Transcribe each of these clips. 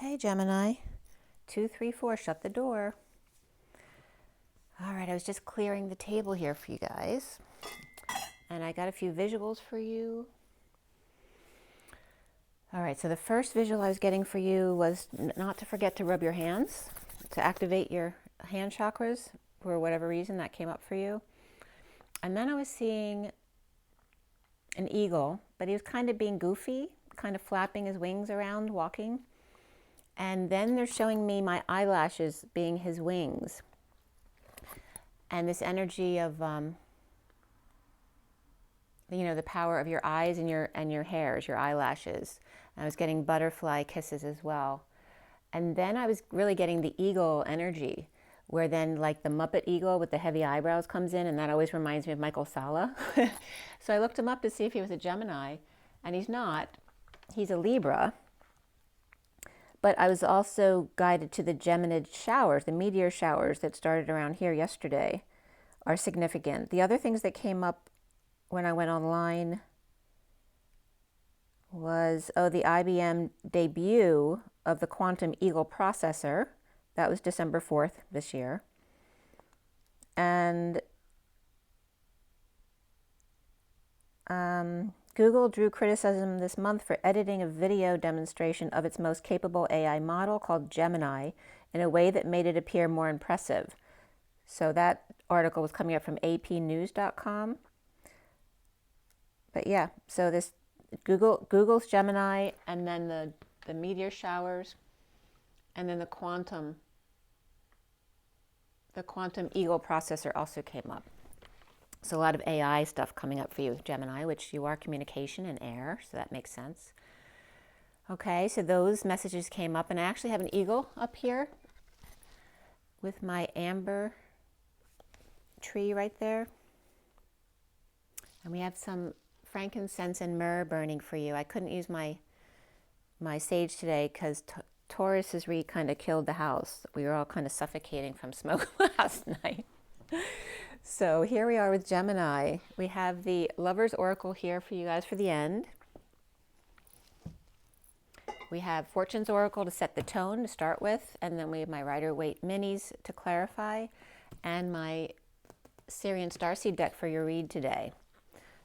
Okay, Gemini. 2, 3, 4, shut the door. All right, I was just clearing the table here for you guys. And I got a few visuals for you. All right, so the first visual I was getting for you was not to forget to rub your hands, to activate your hand chakras for whatever reason that came up for you. And then I was seeing an eagle, but he was kind of being goofy, kind of flapping his wings around, walking. And then they're showing me my eyelashes being his wings. And this energy of, you know, the power of your eyes and your hairs, your eyelashes. And I was getting butterfly kisses as well. And then I was really getting the eagle energy, where then like the Muppet eagle with the heavy eyebrows comes in, and that always reminds me of Michael Sala. So I looked him up to see if he was a Gemini, and he's not. He's a Libra. But I was also guided to the Geminid showers, the meteor showers that started around here yesterday are significant. The other things that came up when I went online was, the IBM debut of the Quantum Eagle processor. That was December 4th this year. And Google drew criticism this month for editing a video demonstration of its most capable AI model called Gemini in a way that made it appear more impressive. So that article was coming up from apnews.com. But yeah, so this Google's Gemini, and then the meteor showers, and then the quantum Eagle processor also came up. So a lot of AI stuff coming up for you, Gemini, which you are communication and air, so that makes sense. Okay, so those messages came up, and I actually have an eagle up here with my amber tree right there. And we have some frankincense and myrrh burning for you. I couldn't use my sage today because Taurus has kind of killed the house. We were all kind of suffocating from smoke last night. So here we are with Gemini. We have the Lover's Oracle here for you guys for the end. We have Fortune's Oracle to set the tone to start with, and then we have my Rider-Waite minis to clarify, and my SIRIAN Starseed deck for your read today.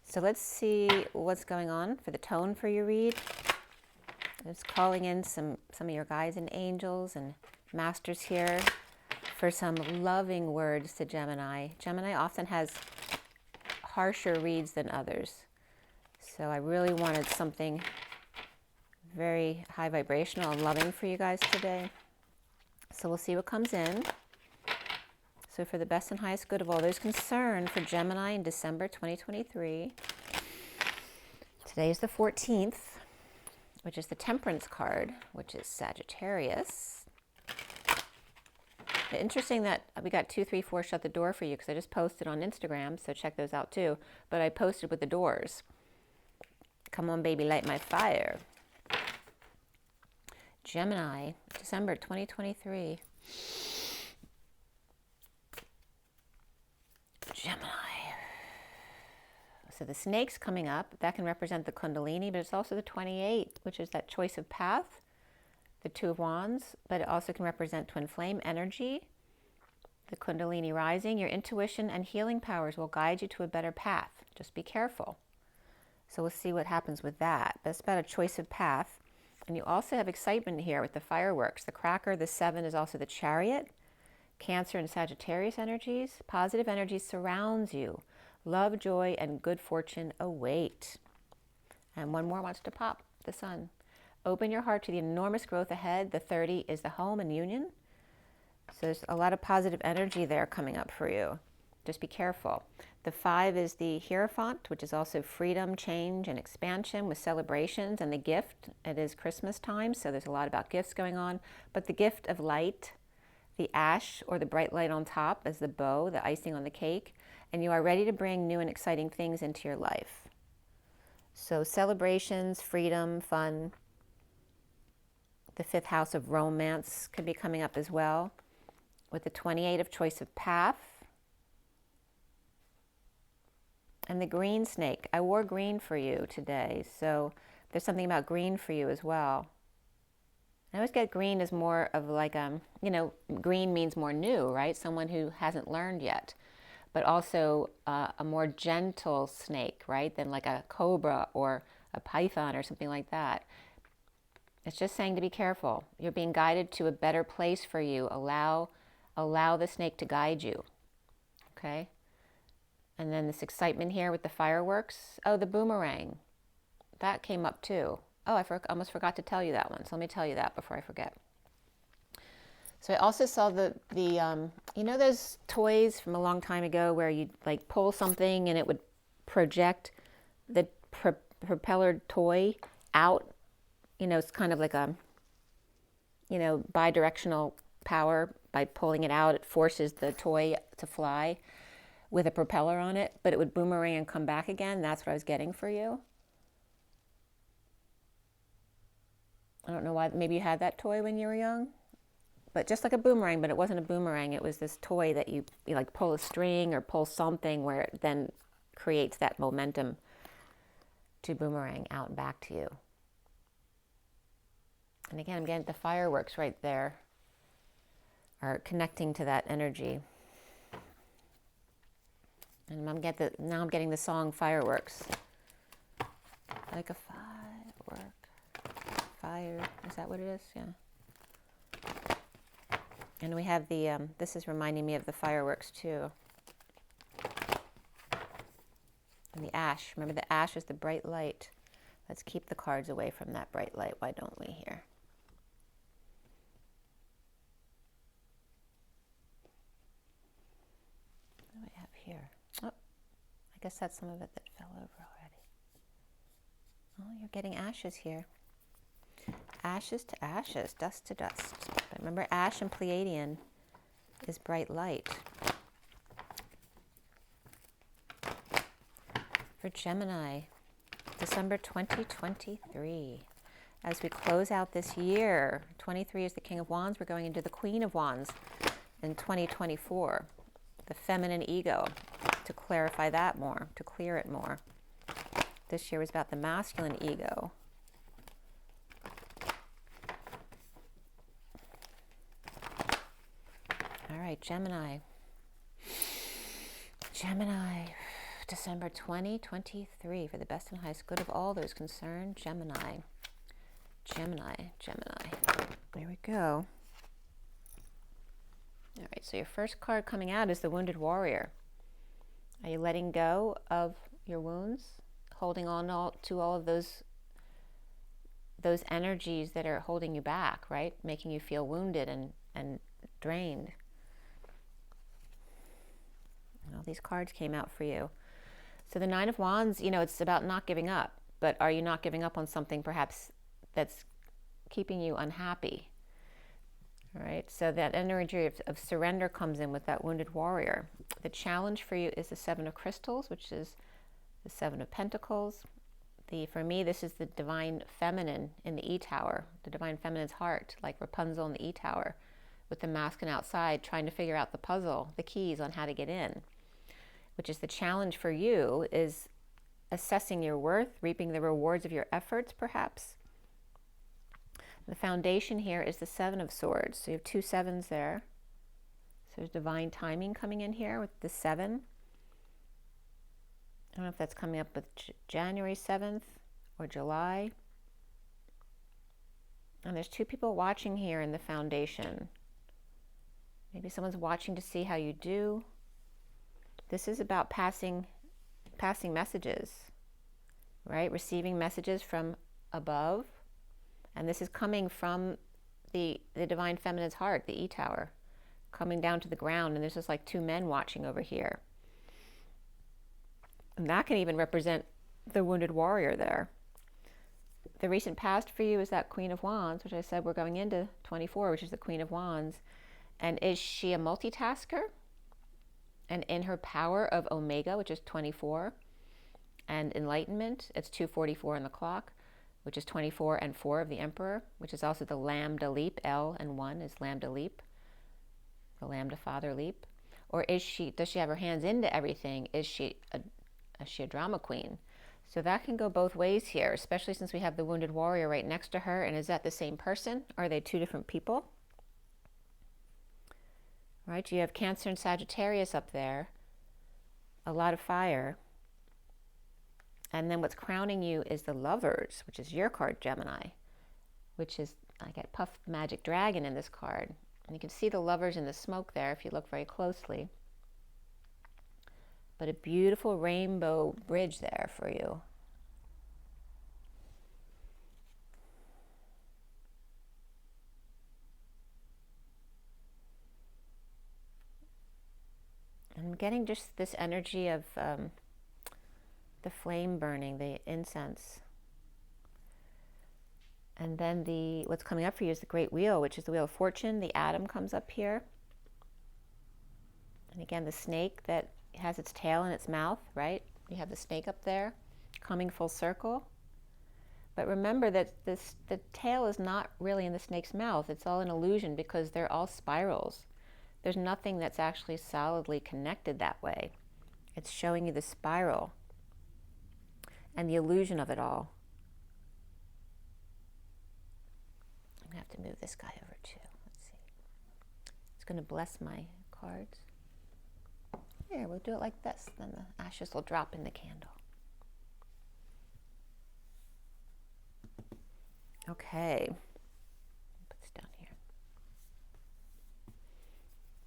So let's see what's going on for the tone for your read. Just calling in some of your guides and angels and masters here for some loving words to Gemini. Gemini often has harsher reads than others. So I really wanted something very high vibrational and loving for you guys today. So we'll see what comes in. So for the best and highest good of all those concerned for Gemini in December 2023. Today is the 14th, which is the Temperance card, which is Sagittarius. Interesting that we got 2, 3, 4 shut the door for you, because I just posted on Instagram, so check those out too. But I posted with the doors. Come on, baby, light my fire. Gemini, December 2023. Gemini. So the snake's coming up. That can represent the Kundalini, but it's also the 28, which is that choice of path. The Two of Wands, but it also can represent twin flame energy, the Kundalini rising. Your intuition and healing powers will guide you to a better path. Just be careful. So we'll see what happens with that. But it's about a choice of path. And you also have excitement here with the fireworks. The cracker, the 7 is also the Chariot, Cancer and Sagittarius energies. Positive energy surrounds you. Love, joy, and good fortune await. And one more wants to pop, the Sun. Open your heart to the enormous growth ahead. The 30 is the home and union. So there's a lot of positive energy there coming up for you. Just be careful. The 5 is the Hierophant, which is also freedom, change, and expansion with celebrations. And the gift, it is Christmas time, so there's a lot about gifts going on. But the gift of light, the ash or the bright light on top as the bow, the icing on the cake. And you are ready to bring new and exciting things into your life. So celebrations, freedom, fun. The 5th house of romance could be coming up as well, with the 28 of choice of path. And the green snake. I wore green for you today, so there's something about green for you as well. I always get green as more of like, you know, green means more new, right? Someone who hasn't learned yet, but also a more gentle snake, right? Than like a cobra or a python or something like that. It's just saying to be careful. You're being guided to a better place for you. Allow the snake to guide you, okay? And then this excitement here with the fireworks. Oh, the boomerang. That came up too. Oh, I almost forgot to tell you that one. So let me tell you that before I forget. So I also saw the you know those toys from a long time ago where you'd like pull something and it would project the propeller toy out? You know, it's kind of like a, you know, bidirectional power. By pulling it out, it forces the toy to fly with a propeller on it, but it would boomerang and come back again. That's what I was getting for you. I don't know why, maybe you had that toy when you were young, but just like a boomerang, but it wasn't a boomerang. It was this toy that you like pull a string or pull something where it then creates that momentum to boomerang out and back to you. And again, I'm getting the fireworks right there are connecting to that energy. And now I'm getting the song Fireworks. Like a firework. Fire, is that what it is? Yeah. And we have the, this is reminding me of the fireworks too. And the ash, remember the ash is the bright light. Let's keep the cards away from that bright light, why don't we here? What do we have here? Oh, I guess that's some of it that fell over already. Oh, you're getting ashes here. Ashes to ashes, dust to dust. But remember, ash and Pleiadian is bright light. For Gemini, December 2023. As we close out this year, 23 is the King of Wands. We're going into the Queen of Wands in 2024. The feminine ego, to clarify that more, to clear it more. This year was about the masculine ego. All right, Gemini. Gemini, December 2023, for the best and highest good of all those concerned. Gemini. Gemini, Gemini. There we go. All right, so your first card coming out is the Wounded Warrior. Are you letting go of your wounds? Holding on to all of those energies that are holding you back, right? Making you feel wounded and drained. And all these cards came out for you. So the Nine of Wands, you know, it's about not giving up. But are you not giving up on something perhaps that's keeping you unhappy? All right, so that energy of surrender comes in with that Wounded Warrior. The challenge for you is the Seven of Crystals, which is the Seven of Pentacles. For me, this is the Divine Feminine in the E-Tower, the Divine Feminine's heart, like Rapunzel in the E-Tower, with the masculine outside trying to figure out the puzzle, the keys on how to get in, which is the challenge for you is assessing your worth, reaping the rewards of your efforts, perhaps. The foundation here is the Seven of Swords. So you have two sevens there. So there's divine timing coming in here with the 7. I don't know if that's coming up with January 7th or July. And there's two people watching here in the foundation. Maybe someone's watching to see how you do. This is about passing messages, right? Receiving messages from above. And this is coming from the Divine Feminine's heart, the E-Tower, coming down to the ground. And there's just like two men watching over here. And that can even represent the Wounded Warrior there. The recent past for you is that Queen of Wands, which I said we're going into 24, which is the Queen of Wands. And is she a multitasker? And in her power of Omega, which is 24, and Enlightenment, it's 244 on the clock, which is 24 and 4 of the Emperor, which is also the Lambda Leap. L and 1 is Lambda Leap, the Lambda Father Leap. Or does she have her hands into everything? Is she a drama queen? So that can go both ways here, especially since we have the wounded warrior right next to her. And is that the same person? Are they two different people? Right? You have Cancer and Sagittarius up there. A lot of fire. And then what's crowning you is the Lovers, which is your card, Gemini, which is, I get Puffed Magic Dragon in this card. And you can see the Lovers in the smoke there if you look very closely. But a beautiful rainbow bridge there for you. I'm getting just this energy of the flame burning, the incense. And then what's coming up for you is the Great Wheel, which is the Wheel of Fortune. The Atom comes up here. And again, the snake that has its tail in its mouth, right? You have the snake up there coming full circle. But remember that the tail is not really in the snake's mouth. It's all an illusion because they're all spirals. There's nothing that's actually solidly connected that way. It's showing you the spiral and the illusion of it all. I'm going to have to move this guy over too. Let's see. It's going to bless my cards. Here, we'll do it like this. Then the ashes will drop in the candle. Okay. Put this down here.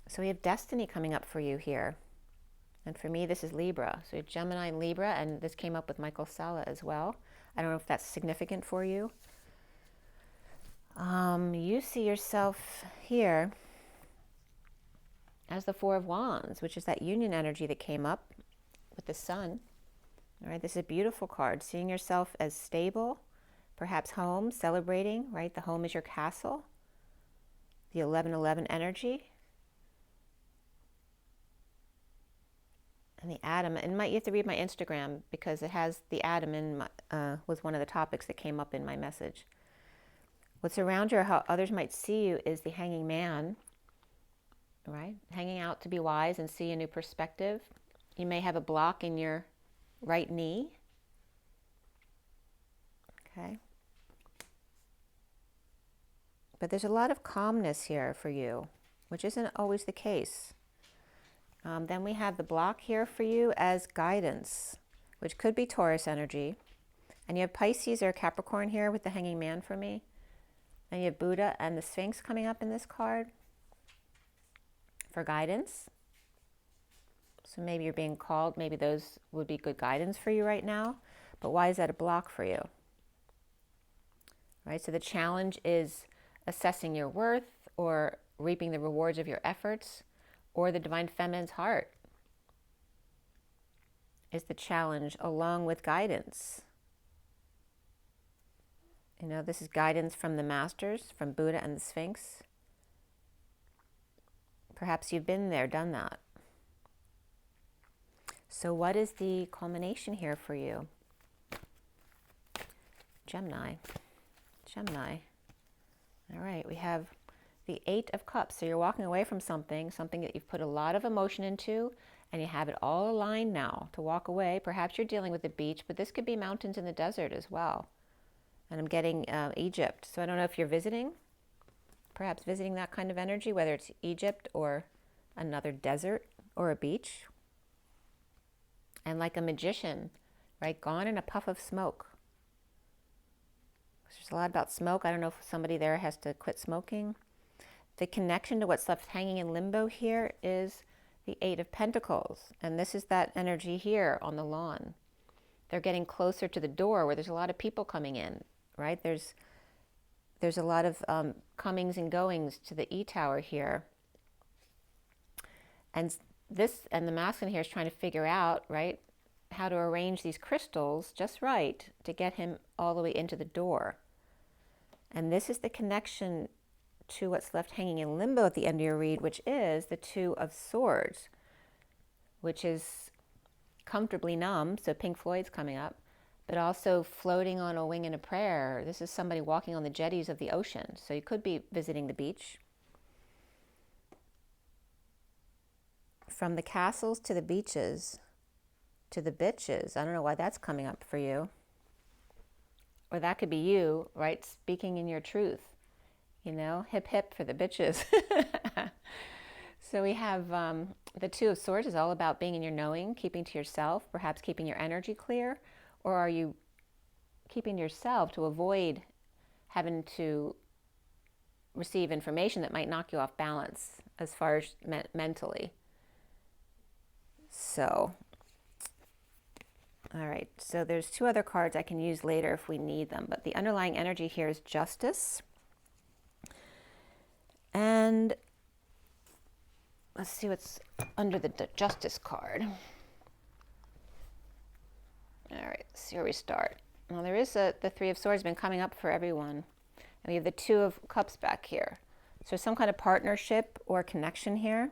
So we have destiny coming up for you here. And for me, this is Libra. So you have Gemini and Libra, and this came up with Michael Sala as well. I don't know if that's significant for you. You see yourself here as the Four of Wands, which is that union energy that came up with the sun. All right, this is a beautiful card. Seeing yourself as stable, perhaps home, celebrating, right? The home is your castle. The 11-11 energy. And the Atom, and you have to read my Instagram because it has the Atom in my, was one of the topics that came up in my message. What's around you or how others might see you is the Hanging Man, right? Hanging out to be wise and see a new perspective. You may have a block in your right knee. Okay. But there's a lot of calmness here for you, which isn't always the case. Then we have the block here for you as guidance, which could be Taurus energy. And you have Pisces or Capricorn here with the Hanging Man for me. And you have Buddha and the Sphinx coming up in this card for guidance. So maybe you're being called, maybe those would be good guidance for you right now. But why is that a block for you? Right, so the challenge is assessing your worth or reaping the rewards of your efforts, or the Divine Feminine's heart is the challenge along with guidance. You know, this is guidance from the masters, from Buddha and the Sphinx. Perhaps you've been there, done that. So what is the culmination here for you? Gemini. Gemini. All right, we have the Eight of Cups. So you're walking away from something that you've put a lot of emotion into, and you have it all aligned now to walk away. Perhaps you're dealing with the beach, but this could be mountains in the desert as well. And I'm getting Egypt. So I don't know if you're visiting, perhaps visiting that kind of energy, whether it's Egypt or another desert or a beach. And like a magician, right, gone in a puff of smoke. There's a lot about smoke. I don't know if somebody there has to quit smoking. The connection to what's left hanging in limbo here is the Eight of Pentacles. And this is that energy here on the lawn. They're getting closer to the door where there's a lot of people coming in, right? There's a lot of comings and goings to the E-Tower here. And the masculine here is trying to figure out, right, how to arrange these crystals just right to get him all the way into the door. And this is the connection to what's left hanging in limbo at the end of your read, which is the Two of Swords, which is comfortably numb. So Pink Floyd's coming up, but also floating on a wing in a prayer. This is somebody walking on the jetties of the ocean. So you could be visiting the beach. From the castles to the beaches, to the bitches. I don't know why that's coming up for you. Or that could be you, right? Speaking in your truth. You know, hip hip for the bitches. So we have the Two of Swords is all about being in your knowing, keeping to yourself, perhaps keeping your energy clear. Or are you keeping yourself to avoid having to receive information that might knock you off balance as far as mentally? So, all right, so there's two other cards I can use later if we need them, but the underlying energy here is Justice. And let's see what's under the Justice card. All right, let's see where we start. Well, there is the Three of Swords been coming up for everyone. And we have the Two of Cups back here. So some kind of partnership or connection here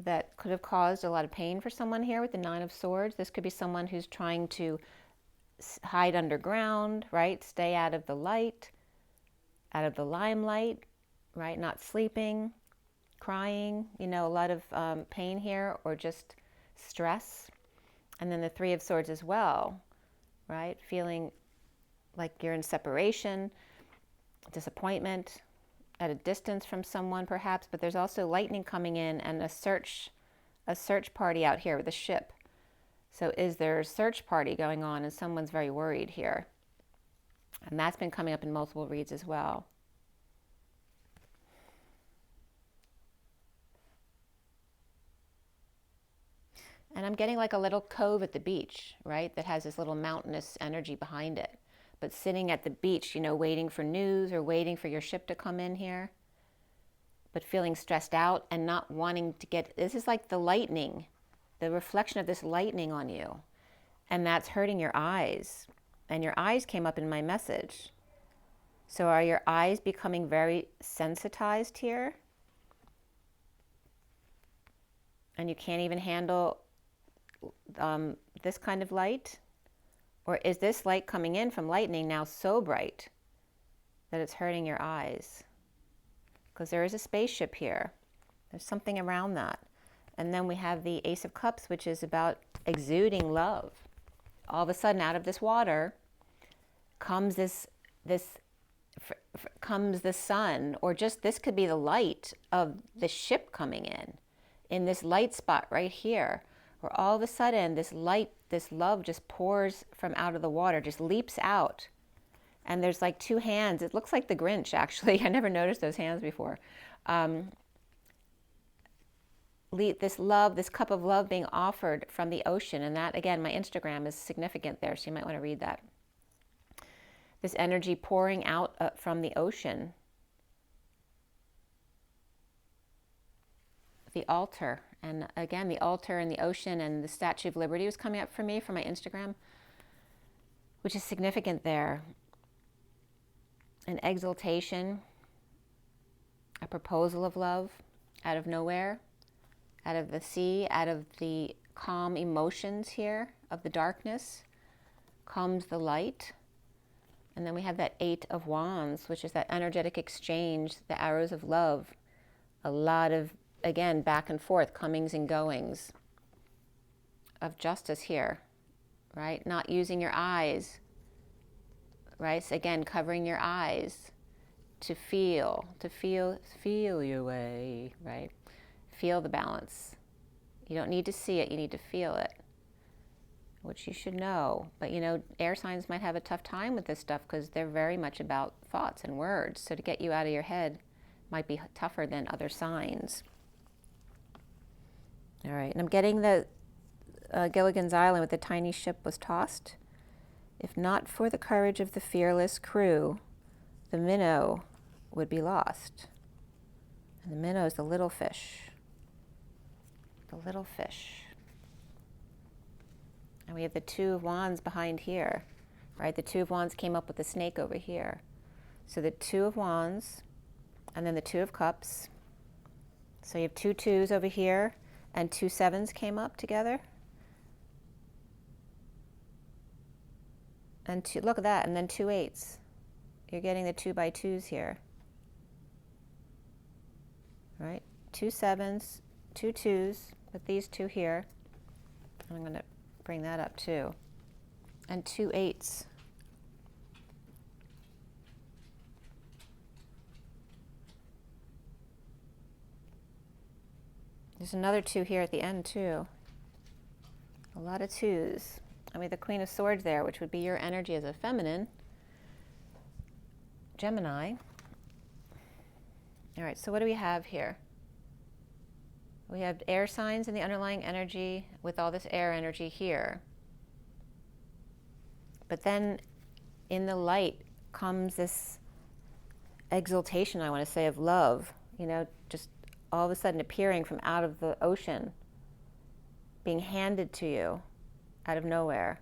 that could have caused a lot of pain for someone here with the Nine of Swords. This could be someone who's trying to hide underground, right? Stay out of the light, out of the limelight, right? Not sleeping, crying, you know, a lot of pain here, or just stress. And then the Three of Swords as well, right? Feeling like you're in separation, disappointment, at a distance from someone perhaps, but there's also lightning coming in and a search party out here with a ship. So is there a search party going on and someone's very worried here? And that's been coming up in multiple reads as well. And I'm getting like a little cove at the beach, right? That has this little mountainous energy behind it. But sitting at the beach, you know, waiting for news or waiting for your ship to come in here, but feeling stressed out and not wanting to get, this is like the lightning, the reflection of this lightning on you. And that's hurting your eyes. And your eyes came up in my message. So are your eyes becoming very sensitized here? And you can't even handle this kind of light? Or is this light coming in from lightning now so bright that it's hurting your eyes? Because there is a spaceship here. There's something around that. And then we have the Ace of Cups, which is about exuding love. All of a sudden, out of this water comes comes the sun, or just this could be the light of the ship coming in this light spot right here, where all of a sudden this light, this love just pours from out of the water, just leaps out. And there's like two hands. It looks like the Grinch, actually. I never noticed those hands before. This love, this cup of love being offered from the ocean. And that, again, my Instagram is significant there, so you might want to read that. This energy pouring out from the ocean. The altar. And again, the altar and the ocean and the Statue of Liberty was coming up for me for my Instagram, which is significant there. An exaltation, a proposal of love out of nowhere, out of the sea, out of the calm emotions here of the darkness comes the light. And then we have that Eight of Wands, which is that energetic exchange, the arrows of love. A lot of, again, back and forth, comings and goings of justice here, right? Not using your eyes, right? So again, covering your eyes to feel your way, right? Feel the balance. You don't need to see it, you need to feel it, which you should know. But you know, air signs might have a tough time with this stuff because they're very much about thoughts and words. So to get you out of your head might be tougher than other signs. All right, and I'm getting the Gilligan's Island with the tiny ship was tossed. If not for the courage of the fearless crew, the minnow would be lost. And the minnow is the little fish. The little fish. And we have the Two of Wands behind here, right? The Two of Wands came up with the snake over here. So the Two of Wands, and then the Two of Cups. So you have two twos over here, and two sevens came up together. And two, look at that, and then two eights. You're getting the 2 by 2s here. Right? Two sevens, two twos, with these two here. I'm going to bring that up too. And 2 8s. There's another 2 here at the end too. A lot of 2s. I mean, the Queen of Swords there, which would be your energy as a feminine. Gemini. All right, so what do we have here? We have air signs in the underlying energy with all this air energy here. But then in the light comes this exaltation, I want to say, of love, you know, just all of a sudden appearing from out of the ocean, being handed to you out of nowhere.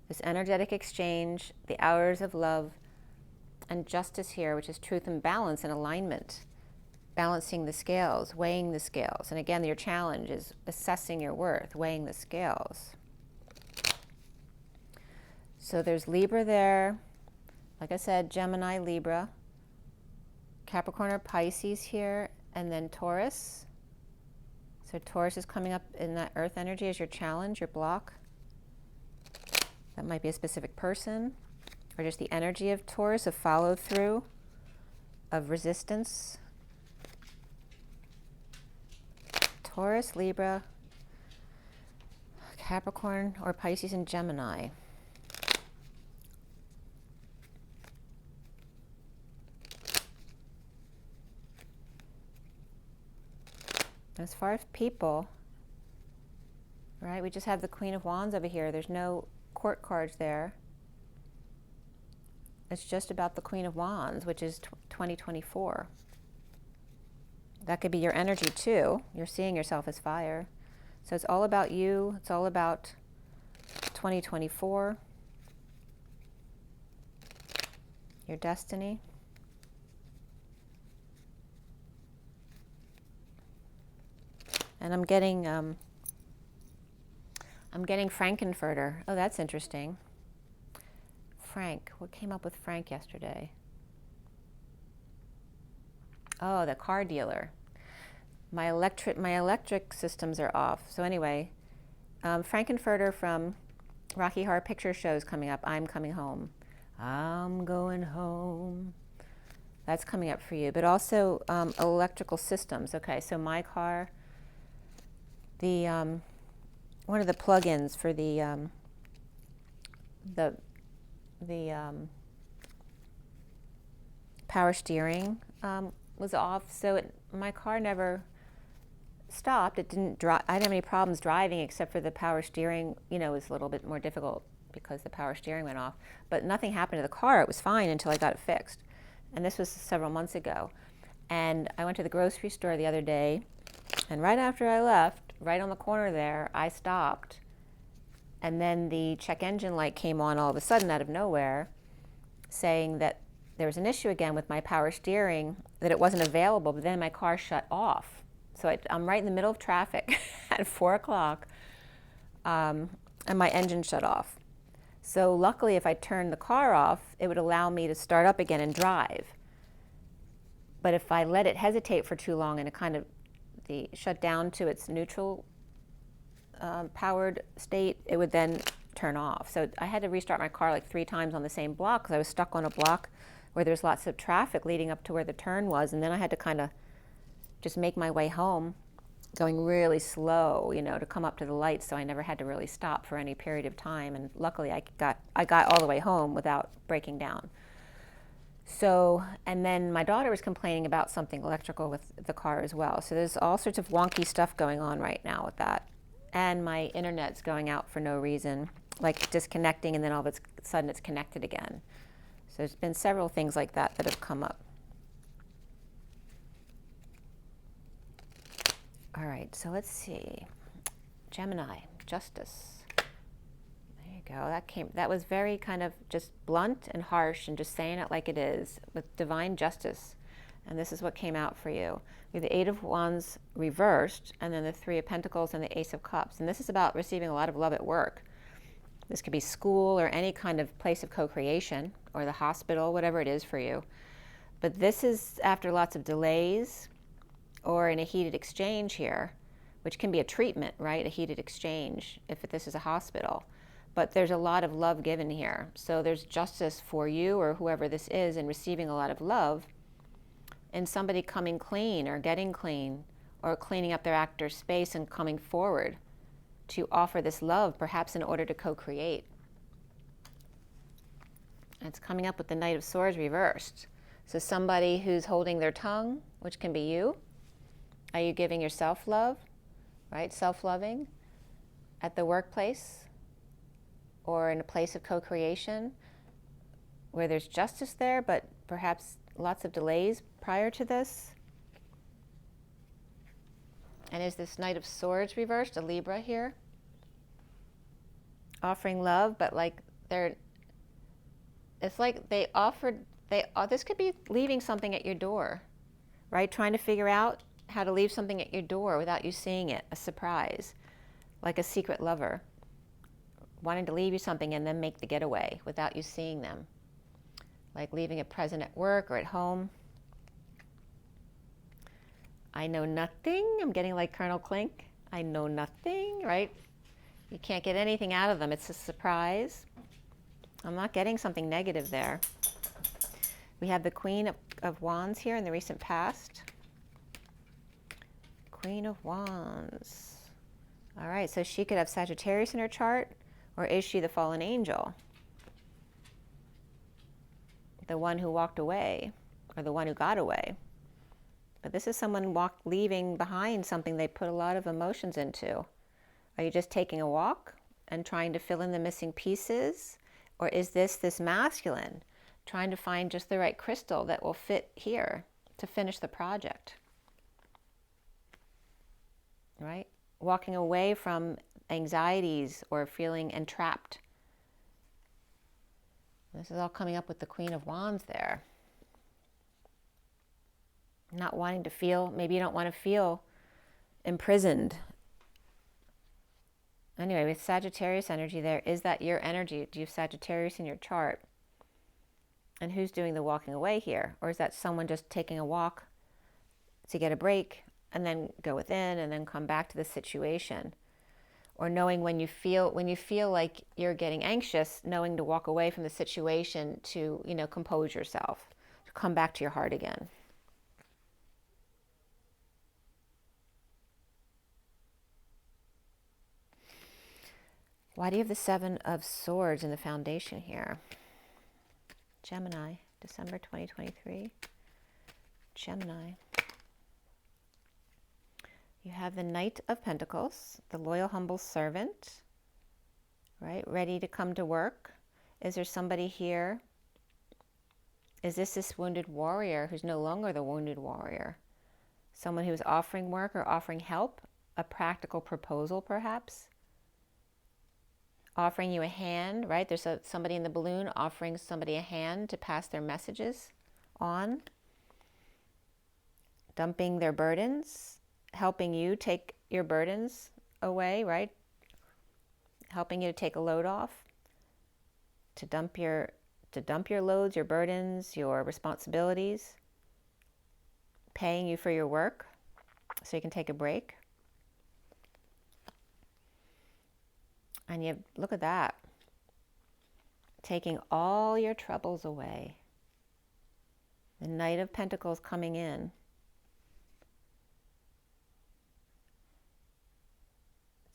This energetic exchange, the hours of love, and justice here, which is truth and balance and alignment, balancing the scales, weighing the scales. And again, your challenge is assessing your worth, weighing the scales. So there's Libra there. Like I said, Gemini, Libra, Capricorn or Pisces here, and then Taurus. So Taurus is coming up in that earth energy as your challenge, your block. That might be a specific person, or just the energy of Taurus, of follow through, of resistance. Taurus, Libra, Capricorn or Pisces, and Gemini. As far as people, right, we just have the Queen of Wands over here. There's no court cards there. It's just about the Queen of Wands, which is 2024. That could be your energy too. You're seeing yourself as fire. So it's all about you. It's all about 2024. Your destiny. And I'm getting Frankenfurter. Oh, that's interesting. Frank. What came up with Frank yesterday? Oh, the car dealer. My electric systems are off. So anyway, Frankenfurter from Rocky Horror Picture Show is coming up. I'm coming home. I'm going home. That's coming up for you. But also electrical systems. Okay, so my car, the one of the plugins for the power steering was off, so my car never stopped. It didn't drive. I didn't have any problems driving, except for the power steering, you know, was a little bit more difficult because the power steering went off. But nothing happened to the car. It was fine until I got it fixed. And this was several months ago. And I went to the grocery store the other day, and right after I left, right on the corner there, I stopped. And then the check engine light came on all of a sudden out of nowhere, saying that there was an issue again with my power steering, that it wasn't available, but then my car shut off. So I'm right in the middle of traffic at 4 o'clock, and my engine shut off. So luckily, if I turned the car off, it would allow me to start up again and drive. But if I let it hesitate for too long and it kind of shut down to its neutral powered state, it would then turn off. So I had to restart my car like 3 times on the same block because I was stuck on a block where there's lots of traffic leading up to where the turn was, and then I had to kind of just make my way home, going really slow, you know, to come up to the lights, so I never had to really stop for any period of time. And luckily I got all the way home without breaking down. So, and then my daughter was complaining about something electrical with the car as well. So there's all sorts of wonky stuff going on right now with that. And my internet's going out for no reason, like disconnecting, and then all of a sudden it's connected again. So there's been several things like that that have come up. All right, so let's see. Gemini, justice. There you go. That was very kind of just blunt and harsh and just saying it like it is, with divine justice. And this is what came out for you. We have the 8 of Wands reversed, and then the 3 of Pentacles and the Ace of Cups. And this is about receiving a lot of love at work. This could be school or any kind of place of co-creation, or the hospital, whatever it is for you. But this is after lots of delays or in a heated exchange here which can be a treatment, right? A heated exchange if this is a hospital. But there's a lot of love given here. So there's justice for you or whoever this is in receiving a lot of love, and somebody coming clean or getting clean or cleaning up their actor space and coming forward to offer this love, perhaps in order to co-create. It's coming up with the Knight of Swords reversed. So somebody who's holding their tongue, which can be you. Are you giving yourself love, right? Self-loving at the workplace or in a place of co-creation where there's justice there, but perhaps lots of delays prior to this. And is this Knight of Swords reversed, a Libra here? Offering love, but like it's like this could be leaving something at your door, right? Trying to figure out how to leave something at your door without you seeing it, a surprise, like a secret lover, wanting to leave you something and then make the getaway without you seeing them, like leaving a present at work or at home. I know nothing. I'm getting like Colonel Klink. I know nothing, right? You can't get anything out of them. It's a surprise. I'm not getting something negative there. We have the Queen of Wands here in the recent past. Queen of Wands. All right, so she could have Sagittarius in her chart, or is she the fallen angel? The one who walked away, or the one who got away. But this is someone leaving behind something they put a lot of emotions into. Are you just taking a walk and trying to fill in the missing pieces? Or is this masculine trying to find just the right crystal that will fit here to finish the project? Right? Walking away from anxieties or feeling entrapped. This is all coming up with the Queen of Wands there. Not wanting to feel, maybe you don't want to feel imprisoned. Anyway, with Sagittarius energy there, is that your energy? Do you have Sagittarius in your chart? And who's doing the walking away here? Or is that someone just taking a walk to get a break and then go within and then come back to the situation? Or knowing when you feel like you're getting anxious, knowing to walk away from the situation to, compose yourself, to come back to your heart again. Why do you have the Seven of Swords in the foundation here? Gemini, December 2023. Gemini. You have the Knight of Pentacles, the loyal, humble servant, right? Ready to come to work. Is there somebody here? Is this wounded warrior who's no longer the wounded warrior? Someone who's offering work or offering help? A practical proposal, perhaps? Offering you a hand, right? There's somebody in the balloon offering somebody a hand to pass their messages on. Dumping their burdens, helping you take your burdens away, right? Helping you to take a load off, to dump your loads, your burdens, your responsibilities, paying you for your work so you can take a break. And look at that, taking all your troubles away. The Knight of Pentacles coming in.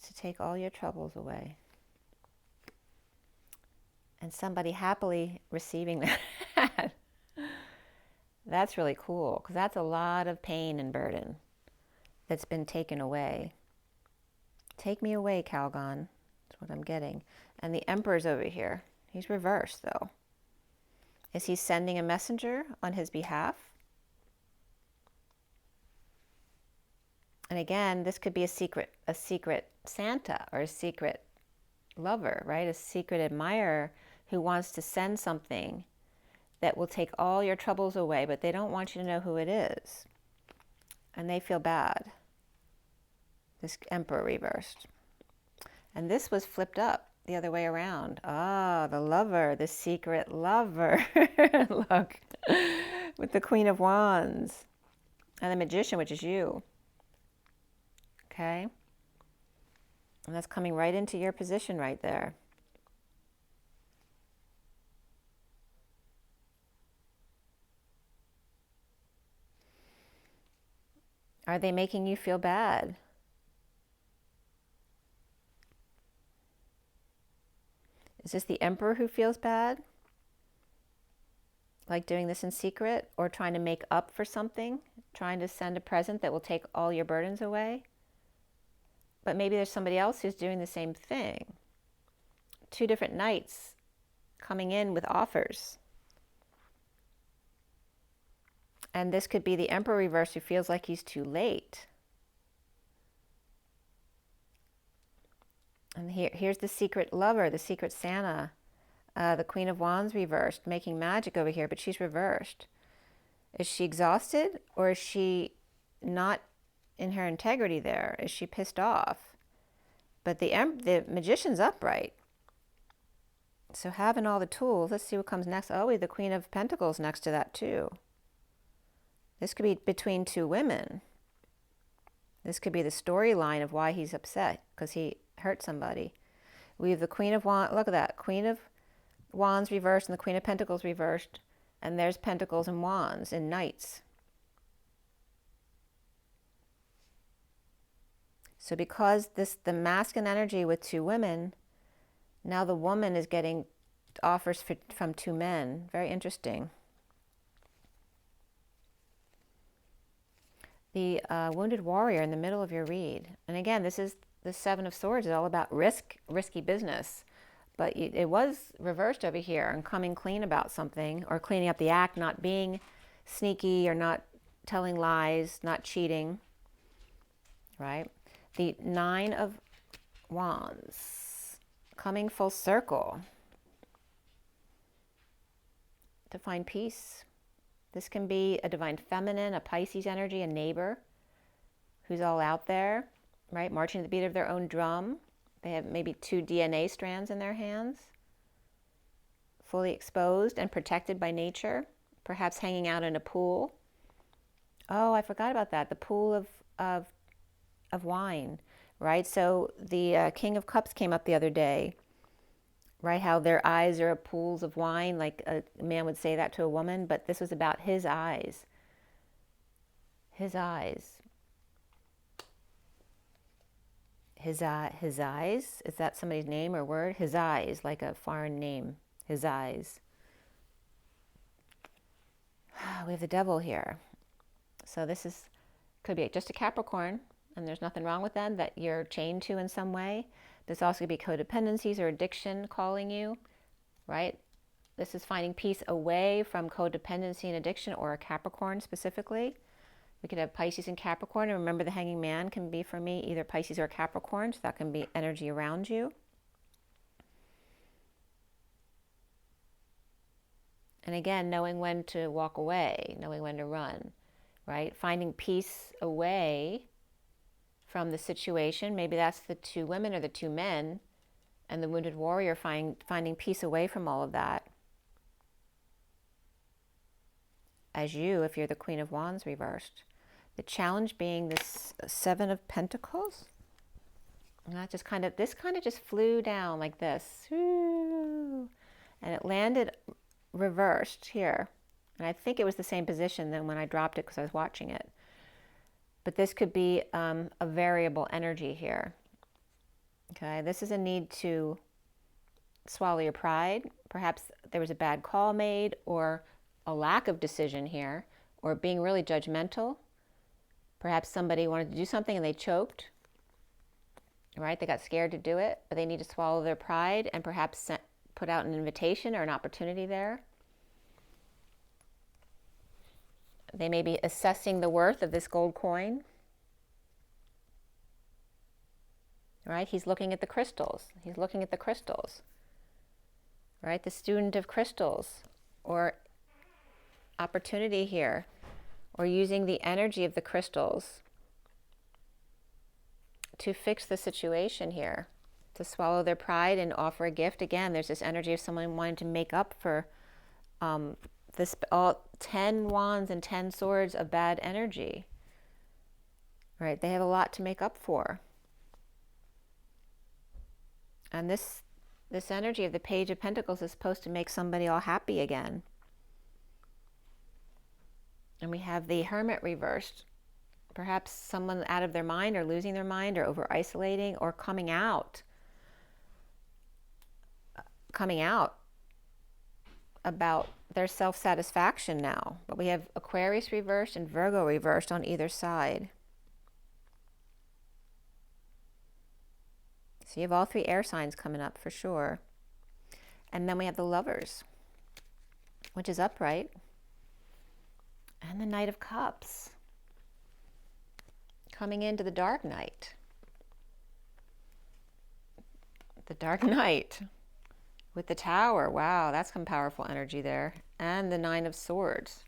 To take all your troubles away. And somebody happily receiving that. That's really cool, because that's a lot of pain and burden that's been taken away. Take me away, Calgon. That's what I'm getting. And the Emperor's over here. He's reversed, though. Is he sending a messenger on his behalf? And again, this could be a secret Santa or a secret lover, right? A secret admirer who wants to send something that will take all your troubles away, but they don't want you to know who it is. And they feel bad. This Emperor reversed. And this was flipped up the other way around. Ah, the lover, the secret lover. Look, with the Queen of Wands and the Magician, which is you. Okay, And that's coming right into your position right there. Are they making you feel bad? Is this the Emperor who feels bad? Like doing this in secret, or trying to make up for something? Trying to send a present that will take all your burdens away? But maybe there's somebody else who's doing the same thing. 2 different knights coming in with offers. And this could be the Emperor reverse who feels like he's too late. And here's the secret lover, the secret Santa, the Queen of Wands reversed, making magic over here, but she's reversed. Is she exhausted, or is she not in her integrity there? Is she pissed off? But the Magician's upright. So having all the tools, let's see what comes next. Oh, we have the Queen of Pentacles next to that too. This could be between 2 women. This could be the storyline of why he's upset, because he hurt somebody. We have the Queen of Wands, look at that, Queen of Wands reversed and the Queen of Pentacles reversed. And there's Pentacles and Wands and Knights. So because the masculine energy with 2 women, now the woman is getting offers from 2 men. Very interesting. The Wounded Warrior in the middle of your read. And again, this is the 7 of Swords. It's all about risky business. But it was reversed over here and coming clean about something, or cleaning up the act, not being sneaky or not telling lies, not cheating, right? The 9 of Wands coming full circle to find peace. This can be a divine feminine, a Pisces energy, a neighbor who's all out there, right? Marching to the beat of their own drum. They have maybe 2 DNA strands in their hands, fully exposed and protected by nature, perhaps hanging out in a pool. Oh, I forgot about that. The pool of wine, right? So the King of Cups came up the other day, right? How their eyes are pools of wine, like a man would say that to a woman, but this was about his eyes. His eyes. His eyes, is that somebody's name or word? His eyes, like a foreign name. His eyes. We have the Devil here. So this could be just a Capricorn, and there's nothing wrong with them that you're chained to in some way. This also could be codependencies or addiction calling you, right? This is finding peace away from codependency and addiction, or a Capricorn specifically. We could have Pisces and Capricorn, and remember the Hanging Man can be for me either Pisces or Capricorn, so that can be energy around you. And again, knowing when to walk away, knowing when to run, right? Finding peace away from the situation. Maybe that's the 2 women or the 2 men, and the Wounded Warrior finding peace away from all of that. As you, if you're the Queen of Wands reversed. The challenge being this 7 of Pentacles. And that just this kind of just flew down like this. And it landed reversed here. And I think it was the same position than when I dropped it because I was watching it. But this could be a variable energy here. Okay, this is a need to swallow your pride. Perhaps there was a bad call made, or a lack of decision here, or being really judgmental. Perhaps somebody wanted to do something and they choked, right? They got scared to do it, but they need to swallow their pride and perhaps put out an invitation or an opportunity there. They may be assessing the worth of this gold coin, right? He's looking at the crystals. He's looking at the crystals, right? The student of crystals, or opportunity here, or using the energy of the crystals to fix the situation here, to swallow their pride and offer a gift. Again, there's this energy of someone wanting to make up for this all 10 wands and 10 swords of bad energy, right? They have a lot to make up for. And this energy of the Page of Pentacles is supposed to make somebody all happy again. And we have the Hermit reversed. Perhaps someone out of their mind or losing their mind or over isolating or coming out about their self-satisfaction now. But we have Aquarius reversed and Virgo reversed on either side. So you have all three air signs coming up for sure. And then we have the Lovers, which is upright. And the Knight of Cups coming into the Dark Knight. The Dark Knight with the Tower. Wow, that's some powerful energy there. And the Nine of Swords.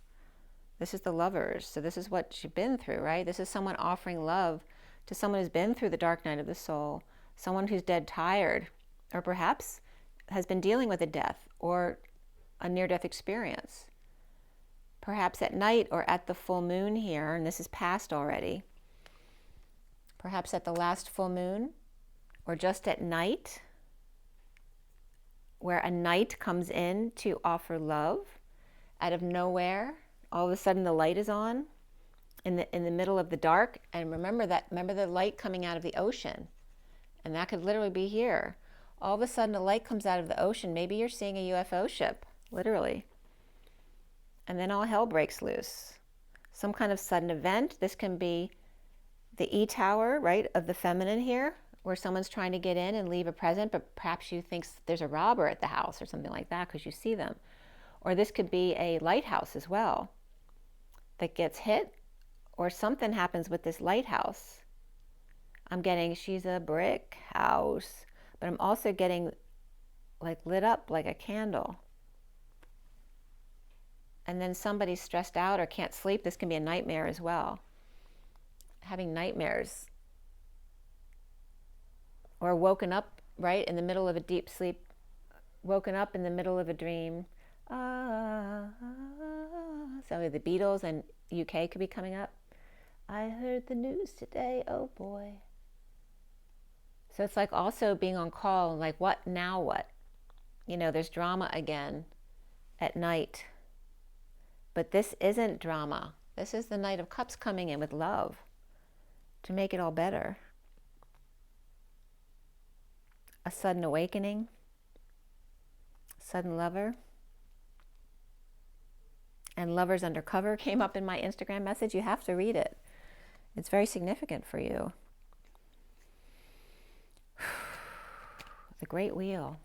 This is the Lovers. So this is what you've been through, right? This is someone offering love to someone who's been through the dark night of the soul. Someone who's dead tired, or perhaps has been dealing with a death or a near-death experience. Perhaps at night or at the full moon here, and this is past already. Perhaps at the last full moon, or just at night, where a knight comes in to offer love out of nowhere. All of a sudden the light is on in the middle of the dark. And remember the light coming out of the ocean. And that could literally be here. All of a sudden a light comes out of the ocean. Maybe you're seeing a UFO ship, literally. And then all hell breaks loose. Some kind of sudden event. This can be the E-Tower, right, of the feminine here, where someone's trying to get in and leave a present, but perhaps you think there's a robber at the house or something like that because you see them. Or this could be a lighthouse as well that gets hit, or something happens with this lighthouse. I'm getting she's a brick house, but I'm also getting like lit up like a candle. And then somebody's stressed out or can't sleep. This can be a nightmare as well. Having nightmares. Or woken up, right, in the middle of a deep sleep. Woken up in the middle of a dream. So the Beatles and UK could be coming up. I heard the news today, oh boy. So it's like also being on call, like what, now what? You know, there's drama again at night. But this isn't drama. This is the Knight of Cups coming in with love to make it all better. A sudden awakening, sudden lover. And Lovers Undercover came up in my Instagram message. You have to read it. It's very significant for you. The Great Wheel.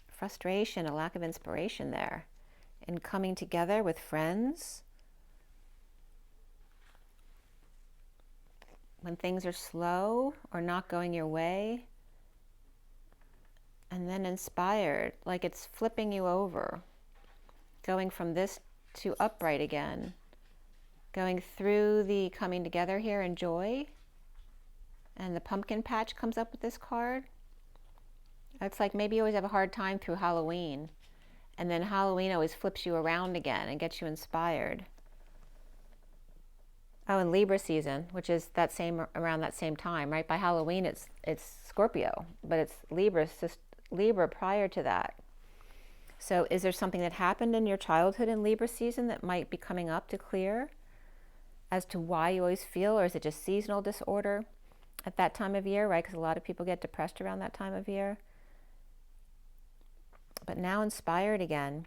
Frustration, a lack of inspiration there. And coming together with friends. When things are slow or not going your way. And then inspired, like it's flipping you over. Going from this to upright again. Going through the coming together here in joy. And the pumpkin patch comes up with this card. It's like maybe you always have a hard time through Halloween. And then Halloween always flips you around again and gets you inspired. Oh, and Libra season, which is that same around that same time, right? By Halloween it's Scorpio, but it's Libra prior to that. So is there something that happened in your childhood in Libra season that might be coming up to clear as to why you always feel, or is it just seasonal disorder at that time of year, right? Because a lot of people get depressed around that time of year. But now inspired again,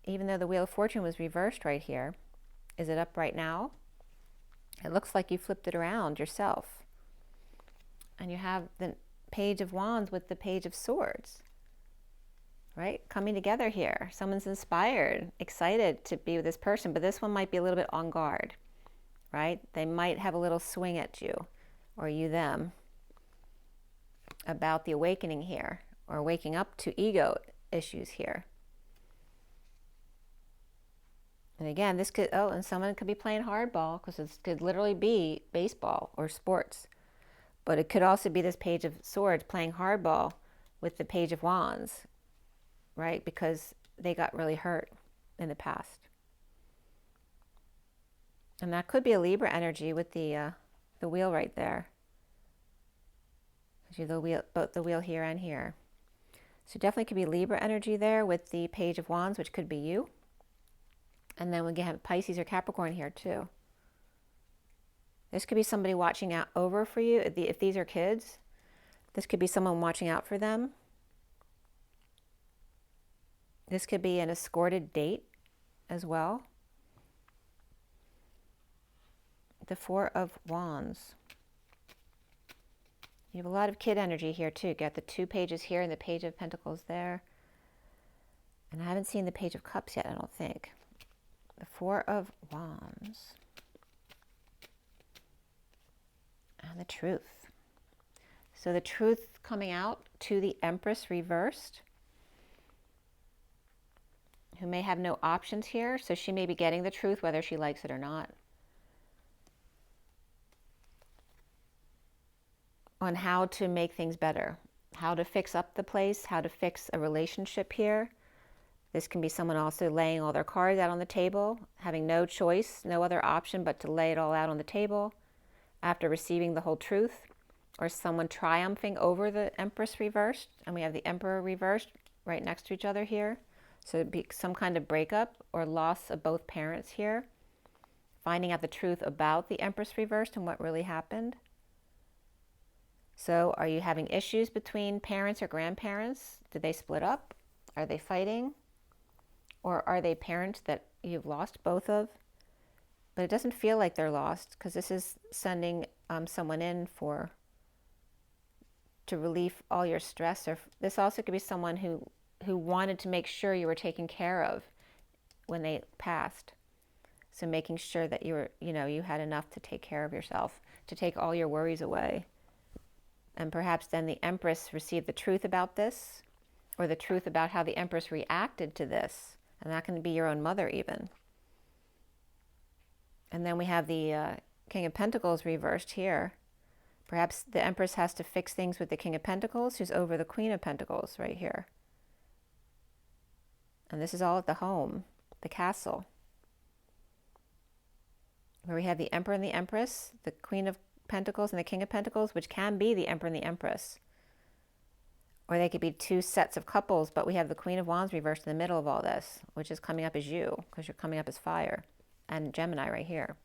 even though the Wheel of Fortune was reversed right here. Is it upright now? It looks like you flipped it around yourself. And you have the Page of Wands with the Page of Swords, right? Coming together here. Someone's inspired, excited to be with this person, but this one might be a little bit on guard, right? They might have a little swing at you, or you them, about the awakening here, or waking up to ego issues here. And again, this could, oh, and someone could be playing hardball, because this could literally be baseball or sports. But it could also be this Page of Swords playing hardball with the Page of Wands, right? Because they got really hurt in the past. And that could be a Libra energy with the wheel right there. Do the wheel, both the wheel here and here. So definitely could be Libra energy there with the Page of Wands, which could be you. And then we have Pisces or Capricorn here too. This could be somebody watching out over for you. If these are kids, this could be someone watching out for them. This could be an escorted date as well. The Four of Wands. You have a lot of kid energy here too. Got the 2 pages here and the Page of Pentacles there. And I haven't seen the Page of Cups yet, I don't think. The Four of Wands. And the Truth. So the Truth coming out to the Empress reversed, who may have no options here. So she may be getting the truth whether she likes it or not. On how to make things better, how to fix up the place, how to fix a relationship here. This can be someone also laying all their cards out on the table, having no choice, no other option but to lay it all out on the table after receiving the whole truth, or someone triumphing over the Empress reversed, and we have the Emperor reversed right next to each other here. So it'd be some kind of breakup or loss of both parents here, finding out the truth about the Empress reversed and what really happened. So are you having issues between parents or grandparents? Did they split up? Are they fighting? Or are they parents that you've lost both of? But it doesn't feel like they're lost, because this is sending someone in to relieve all your stress. Or this also could be someone who wanted to make sure you were taken care of when they passed. So making sure that you were, you had enough to take care of yourself, to take all your worries away. And perhaps then the Empress received the truth about this, or the truth about how the Empress reacted to this. And that can be your own mother even. And then we have the King of Pentacles reversed here. Perhaps the Empress has to fix things with the King of Pentacles, who's over the Queen of Pentacles right here. And this is all at the home, the castle, where we have the Emperor and the Empress, the Queen of Pentacles and the King of Pentacles, which can be the Emperor and the Empress. Or they could be 2 sets of couples, but we have the Queen of Wands reversed in the middle of all this, which is coming up as you, because you're coming up as fire, and Gemini right here.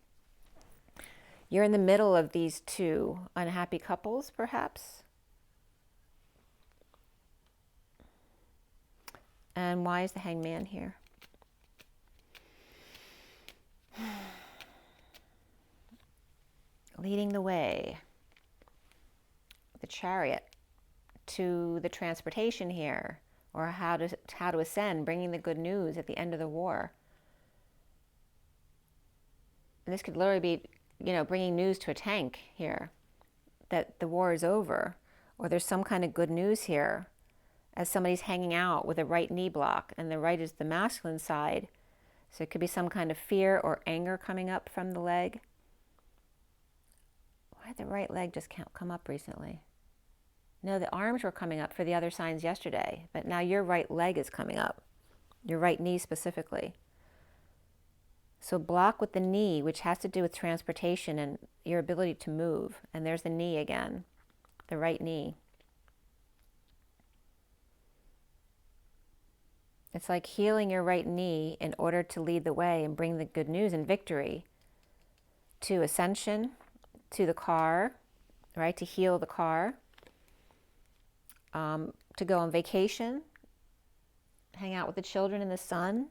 You're in the middle of these 2 unhappy couples, perhaps. And why is the Hangman here? Leading the way. The Chariot to the transportation here, or how to ascend, bringing the good news at the end of the war. And this could literally be, bringing news to a tank here, that the war is over, or there's some kind of good news here, as somebody's hanging out with a right knee block, and the right is the masculine side. So it could be some kind of fear or anger coming up from the leg. Why did the right leg just can't come up recently? No, the arms were coming up for the other signs yesterday, but now your right leg is coming up, your right knee specifically. So block with the knee, which has to do with transportation and your ability to move. And there's the knee again, the right knee. It's like healing your right knee in order to lead the way and bring the good news and victory to ascension, to the car, right? To heal the car, to go on vacation, hang out with the children in the sun,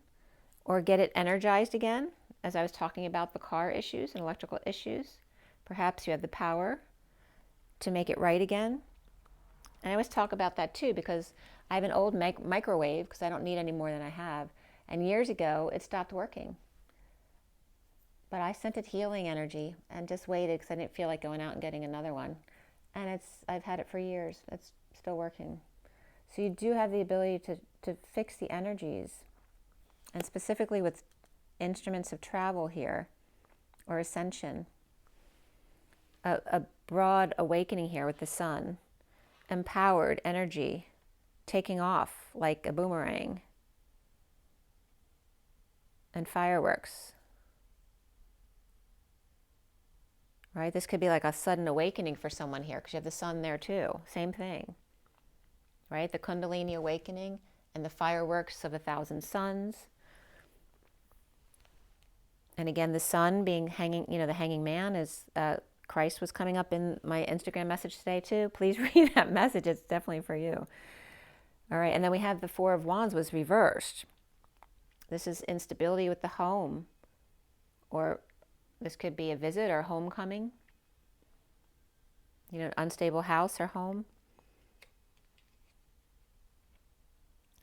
or get it energized again, as I was talking about the car issues and electrical issues. Perhaps you have the power to make it right again. And I always talk about that too, because I have an old microwave, because I don't need any more than I have. And years ago, it stopped working. But I sent it healing energy and just waited, because I didn't feel like going out and getting another one. And I've had it for years. It's still working. So you do have the ability to fix the energies. And specifically with instruments of travel here, or ascension. A broad awakening here with the sun. Empowered energy, taking off like a boomerang. And fireworks. right? This could be like a sudden awakening for someone here because you have the sun there too. Same thing, right? The Kundalini awakening and the fireworks of 1,000 suns. And again, the sun being hanging, you know, the hanging man is, Christ was coming up in my Instagram message today too. Please read that message. It's definitely for you. All right. And then we have the Four of Wands was reversed. This is instability with the home, or this could be a visit or homecoming. You know, unstable house or home,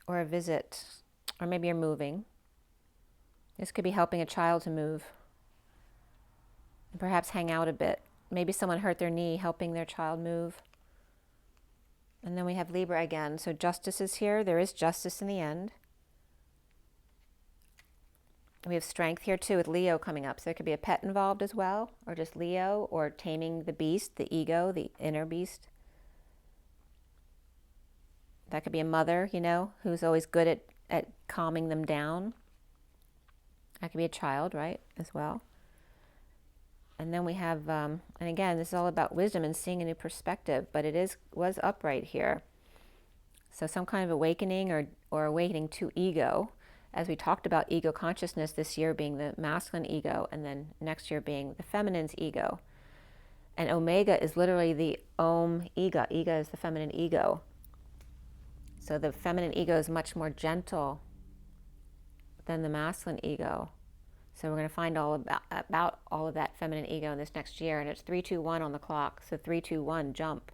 or a visit, or maybe you're moving. This could be helping a child to move and perhaps hang out a bit. Maybe someone hurt their knee, helping their child move. And then we have Libra again. So justice is here. There is justice in the end. We have strength here too with Leo coming up. So there could be a pet involved as well, or just Leo, or taming the beast, the ego, the inner beast. That could be a mother, you know, who's always good at calming them down. That could be a child, right, as well. And then we have, and again, this is all about wisdom and seeing a new perspective, but it was upright here. So some kind of awakening or awakening to ego, as we talked about ego consciousness this year being the masculine ego, and then next year being the feminine's ego. And Omega is literally the Om Ega. Ega is the feminine ego. So the feminine ego is much more gentle than the masculine ego. So we're going to find all about all of that feminine ego in this next year. And it's 3-2-1 on the clock. So 3-2-1, jump.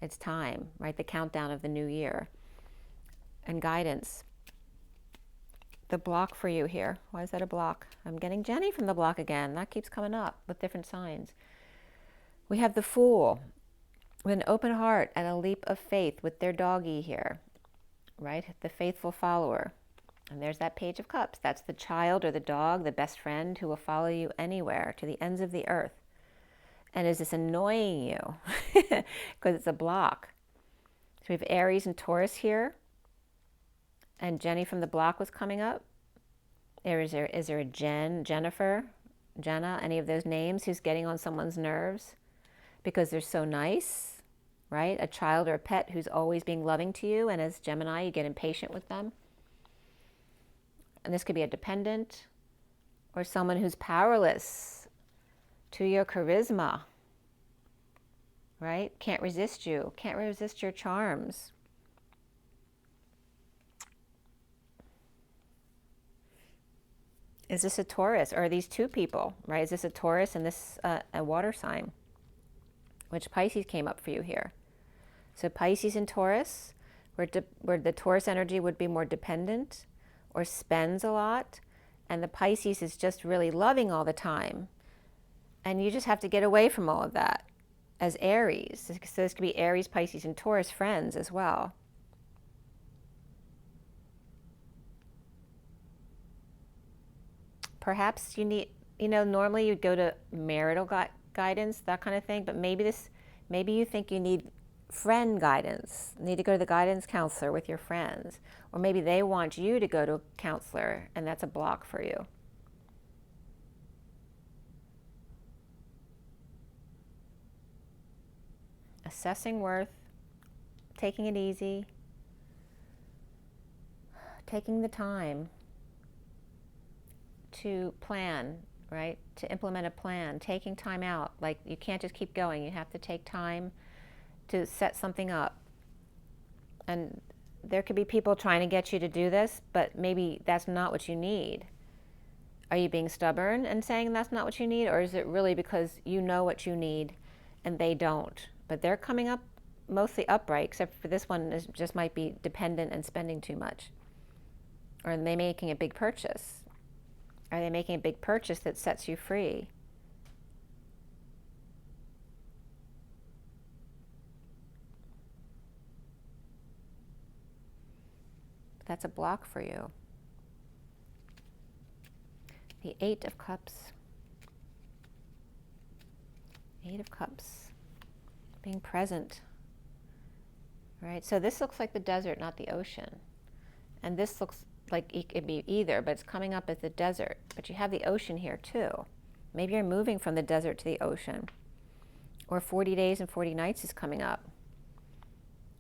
It's time, right? The countdown of the new year. And guidance. The block for you here. Why is that a block? I'm getting Jenny from the block again. That keeps coming up with different signs. We have the Fool with an open heart and a leap of faith with their doggy here, right? The faithful follower. And there's that Page of Cups. That's the child or the dog, the best friend who will follow you anywhere to the ends of the earth. And is this annoying you? Because it's a block. So we have Aries and Taurus here. And Jenny from the block was coming up. Is there a Jennifer, Jenna, any of those names who's getting on someone's nerves because they're so nice, right? A child or a pet who's always being loving to you, and as Gemini, you get impatient with them. And this could be a dependent or someone who's powerless to your charisma, right? Can't resist you, can't resist your charms. Is this a Taurus, or are these two people, right? Is this a Taurus and this a water sign? Which Pisces came up for you here. So Pisces and Taurus, where the Taurus energy would be more dependent or spends a lot, and the Pisces is just really loving all the time. And you just have to get away from all of that as Aries. So this could be Aries, Pisces, and Taurus friends as well. Perhaps you need, you know, normally you'd go to marital guidance, that kind of thing, but maybe you think you need friend guidance, need to go to the guidance counselor with your friends, or maybe they want you to go to a counselor, and that's a block for you. Assessing worth, taking it easy, taking the time to plan, right? To implement a plan, taking time out. Like, you can't just keep going. You have to take time to set something up. And there could be people trying to get you to do this, but maybe that's not what you need. Are you being stubborn and saying that's not what you need? Or is it really because you know what you need and they don't? But they're coming up mostly upright, except for this one is just might be dependent and spending too much. Or are they making a big purchase? Are they making a big purchase that sets you free? That's a block for you. The Eight of Cups. Eight of Cups. Being present. Right? So this looks like the desert, not the ocean. And this looks like it could be either, but it's coming up as the desert. But you have the ocean here too. Maybe you're moving from the desert to the ocean. Or 40 days and 40 nights is coming up.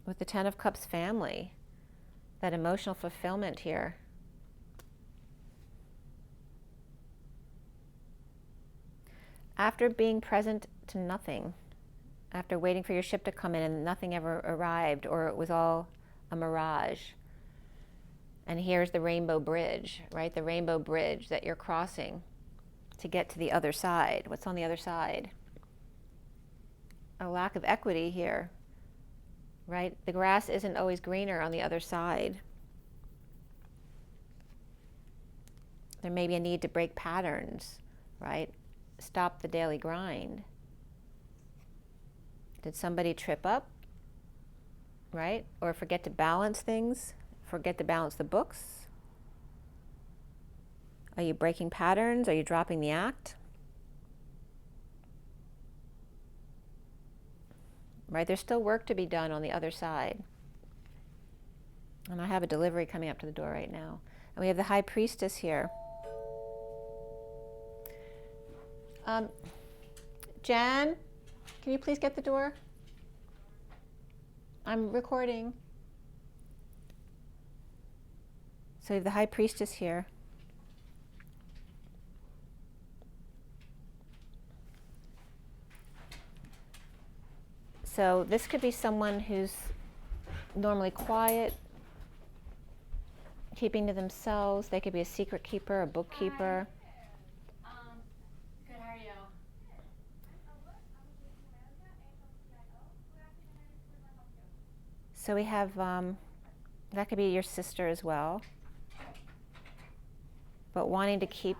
With the Ten of Cups family, that emotional fulfillment here. After being present to nothing, after waiting for your ship to come in and nothing ever arrived, or it was all a mirage. And here's the rainbow bridge, right? The rainbow bridge that you're crossing to get to the other side. What's on the other side? A lack of equity here, right? The grass isn't always greener on the other side. There may be a need to break patterns, right? Stop the daily grind. Did somebody trip up, right? Or forget to balance things? Forget to balance the books? Are you breaking patterns? Are you dropping the act? Right? There's still work to be done on the other side. And I have a delivery coming up to the door right now. And we have the High Priestess here. Jan, can you please get the door? I'm recording. So we have the High Priestess here. So this could be someone who's normally quiet, keeping to themselves. They could be a secret keeper, a bookkeeper. Good, how are you? So we have, that could be your sister as well. But wanting to keep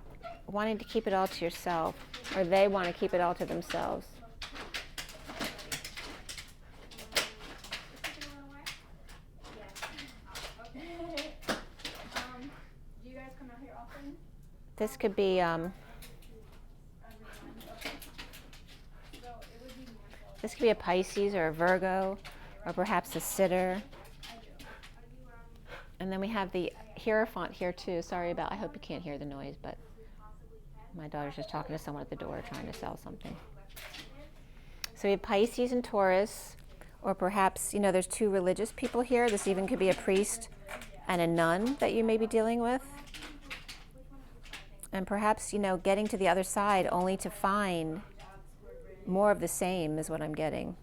it all to yourself, or they want to keep it all to themselves. Do you guys come out here often? This could be, this could be a Pisces or a Virgo, or perhaps a sitter. And then we have the Hierophant here too. Sorry about, I hope you can't hear the noise, but my daughter's just talking to someone at the door trying to sell something. So we have Pisces and Taurus, or perhaps, you know, there's two religious people here. This even could be a priest and a nun that you may be dealing with. And perhaps, you know, getting to the other side only to find more of the same is what I'm getting.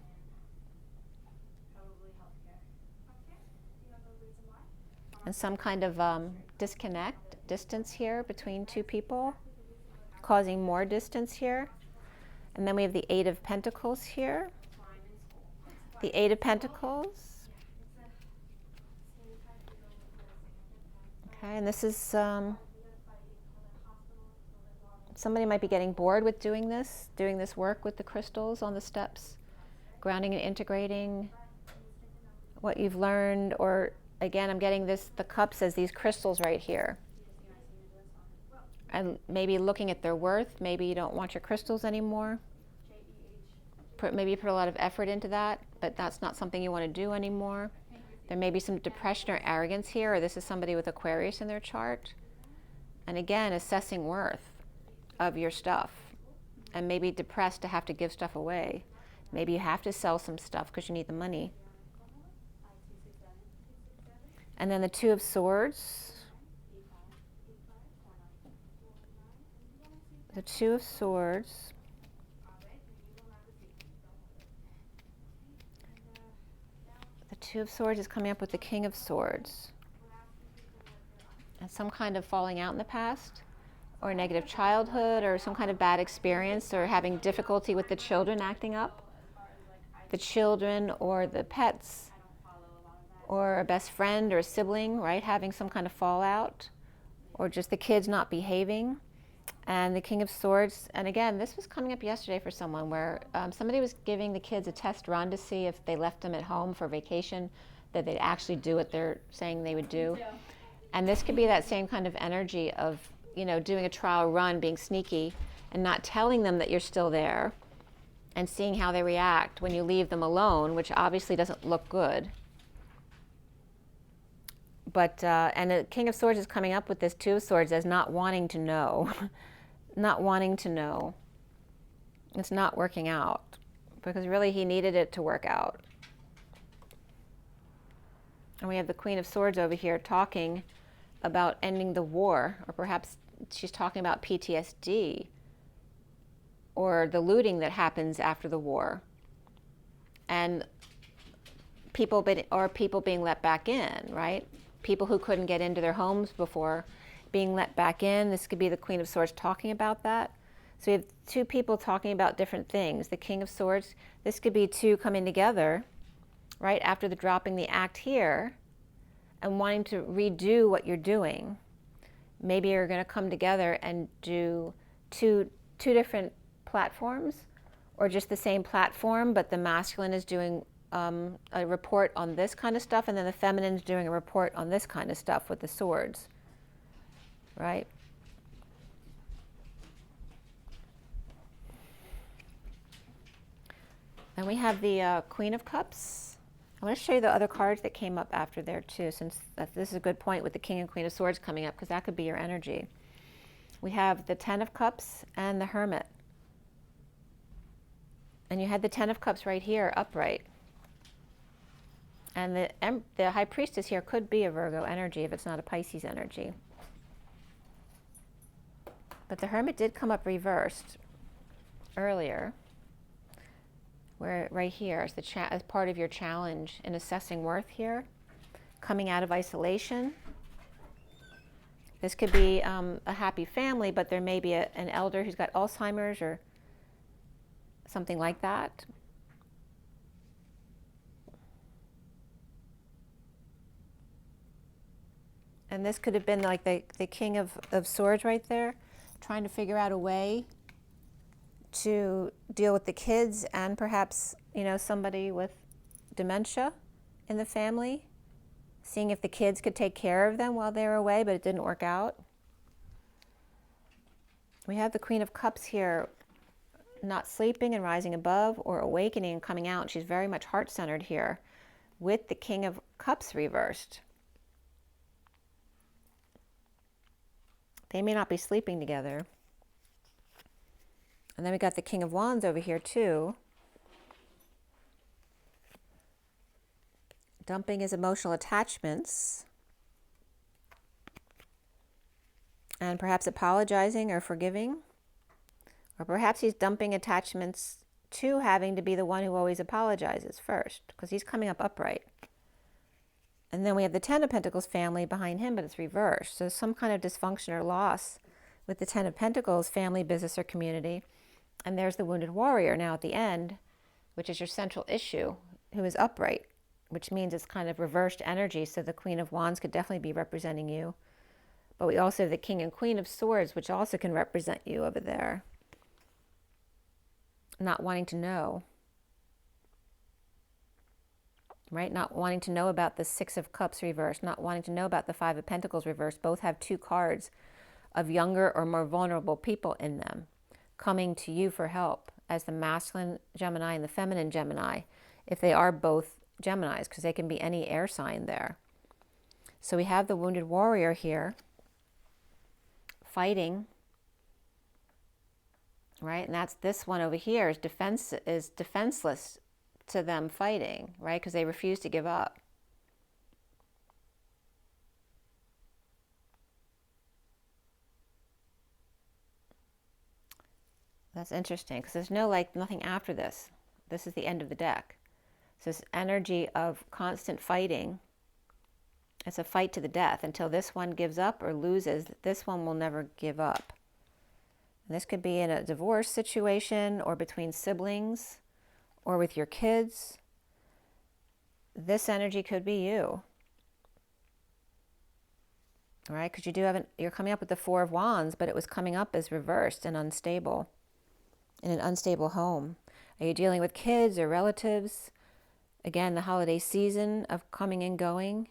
And some kind of distance here between two people, causing more distance here. And then we have the Eight of Pentacles here. The Eight of Pentacles. Okay, and this is, somebody might be getting bored with doing this work with the crystals on the steps, grounding and integrating what you've learned, or again, I'm getting this, the cups as these crystals right here. And maybe looking at their worth, maybe you don't want your crystals anymore. Maybe you put a lot of effort into that, but that's not something you want to do anymore. There may be some depression or arrogance here, or this is somebody with Aquarius in their chart. And again, assessing worth of your stuff. And maybe depressed to have to give stuff away. Maybe you have to sell some stuff because you need the money. And then the Two of Swords. The Two of Swords. The Two of Swords is coming up with the King of Swords. And some kind of falling out in the past, or a negative childhood, or some kind of bad experience, or having difficulty with the children acting up. The children or the pets, or a best friend or a sibling, right, having some kind of fallout, or just the kids not behaving. And the King of Swords, and again, this was coming up yesterday for someone where somebody was giving the kids a test run to see if they left them at home for vacation, that they'd actually do what they're saying they would do. Yeah. And this could be that same kind of energy of, you know, doing a trial run, being sneaky, and not telling them that you're still there, and seeing how they react when you leave them alone, which obviously doesn't look good. But, and the King of Swords is coming up with this Two of Swords as not wanting to know. not wanting to know. It's not working out because really he needed it to work out. And we have the Queen of Swords over here talking about ending the war, or perhaps she's talking about PTSD or the looting that happens after the war, and people being let back in, right? People who couldn't get into their homes before being let back in. This could be the Queen of Swords talking about that. So we have two people talking about different things. The King of Swords, this could be two coming together, right, after the dropping the act here and wanting to redo what you're doing. Maybe you're going to come together and do two different platforms, or just the same platform, but the masculine is doing a report on this kind of stuff, and then the feminine is doing a report on this kind of stuff with the swords, right? And we have the Queen of Cups. I want to show you the other cards that came up after there too, since this is a good point with the King and Queen of Swords coming up, because that could be your energy. We have the Ten of Cups and the Hermit. And you had the Ten of Cups right here, upright. And the High Priestess here could be a Virgo energy if it's not a Pisces energy. But the Hermit did come up reversed earlier, where right here is as part of your challenge in assessing worth here, coming out of isolation. This could be a happy family, but there may be an elder who's got Alzheimer's or something like that. And this could have been like the King of Swords right there, trying to figure out a way to deal with the kids and perhaps, you know, somebody with dementia in the family, seeing if the kids could take care of them while they were away, but it didn't work out. We have the Queen of Cups here, not sleeping and rising above, or awakening and coming out. She's very much heart-centered here with the King of Cups reversed. They may not be sleeping together. And then we got the King of Wands over here too. Dumping his emotional attachments. And perhaps apologizing or forgiving. Or perhaps he's dumping attachments to having to be the one who always apologizes first, because he's coming up upright. And then we have the Ten of Pentacles family behind him, but it's reversed. So some kind of dysfunction or loss with the Ten of Pentacles, family, business, or community. And there's the Wounded Warrior now at the end, which is your central issue, who is upright, which means it's kind of reversed energy. So the Queen of Wands could definitely be representing you. But we also have the King and Queen of Swords, which also can represent you over there. Not wanting to know. Right? Not wanting to know about the Six of Cups reversed, not wanting to know about the Five of Pentacles reversed. Both have two cards of younger or more vulnerable people in them, coming to you for help as the masculine Gemini and the feminine Gemini, if they are both Geminis, because they can be any air sign there. So we have the Wounded Warrior here, fighting, right? And that's this one over here is defenseless to them fighting, right? Because they refuse to give up. That's interesting, because there's nothing after this. This is the end of the deck. So this energy of constant fighting, it's a fight to the death. Until this one gives up or loses, this one will never give up. And this could be in a divorce situation, or between siblings, or with your kids. This energy could be you. All right, because you're coming up with the Four of Wands, but it was coming up as reversed and unstable, in an unstable home. Are you dealing with kids or relatives? Again, the holiday season of coming and going.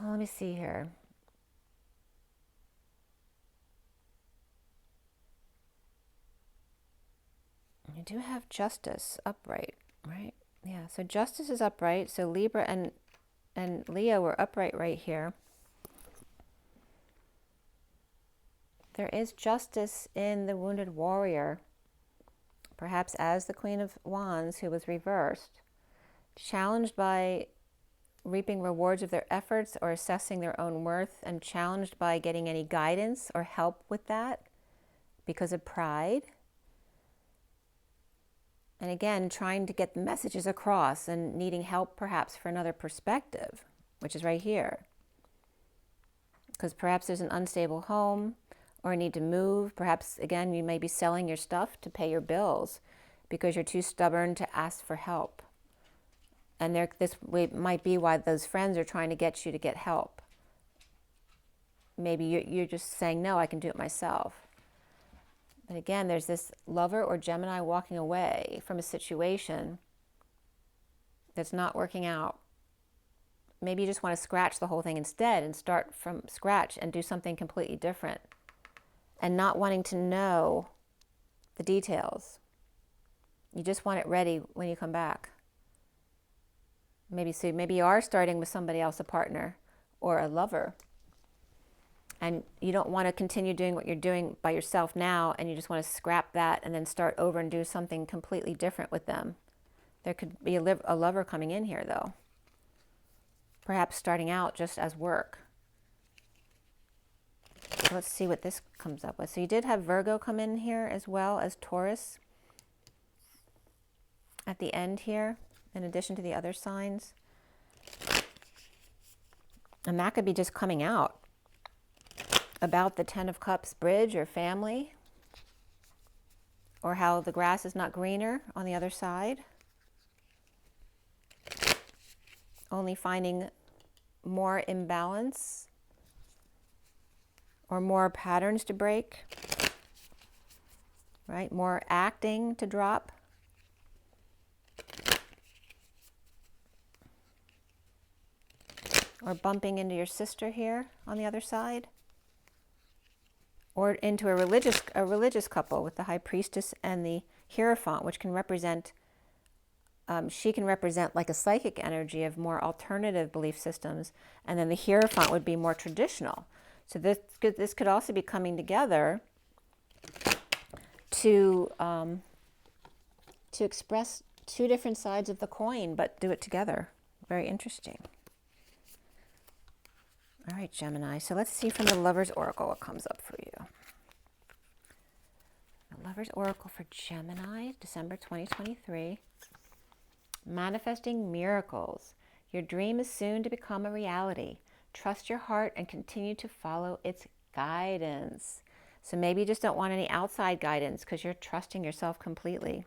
Oh, let me see here. You do have Justice upright, right? Yeah, so Justice is upright. So Libra and Leo were upright right here. There is justice in the wounded warrior, perhaps as the Queen of Wands, who was reversed, challenged by reaping rewards of their efforts or assessing their own worth, and challenged by getting any guidance or help with that because of pride. And again, trying to get the messages across and needing help perhaps for another perspective, which is right here. Because perhaps there's an unstable home or a need to move. Perhaps, again, you may be selling your stuff to pay your bills because you're too stubborn to ask for help. And this might be why those friends are trying to get you to get help. Maybe you're just saying, no, I can do it myself. But again, there's this lover or Gemini walking away from a situation that's not working out. Maybe you just want to scratch the whole thing instead and start from scratch and do something completely different. And not wanting to know the details. You just want it ready when you come back. Maybe you are starting with somebody else, a partner or a lover. And you don't want to continue doing what you're doing by yourself now, and you just want to scrap that and then start over and do something completely different with them. There could be a lover coming in here, though. Perhaps starting out just as work. So let's see what this comes up with. So you did have Virgo come in here as well as Taurus at the end here, in addition to the other signs. And that could be just coming out about the Ten of Cups bridge or family, or how the grass is not greener on the other side. Only finding more imbalance or more patterns to break, right? More acting to drop. Or bumping into your sister here on the other side. Or into a religious couple with the High Priestess and the Hierophant, which can represent, she can represent like a psychic energy of more alternative belief systems, and then the Hierophant would be more traditional. So this could also be coming together to express two different sides of the coin, but do it together. Very interesting. All right, Gemini. So let's see from the Lover's Oracle what comes up for you. The Lover's Oracle for Gemini, December 2023. Manifesting miracles. Your dream is soon to become a reality. Trust your heart and continue to follow its guidance. So maybe you just don't want any outside guidance because you're trusting yourself completely.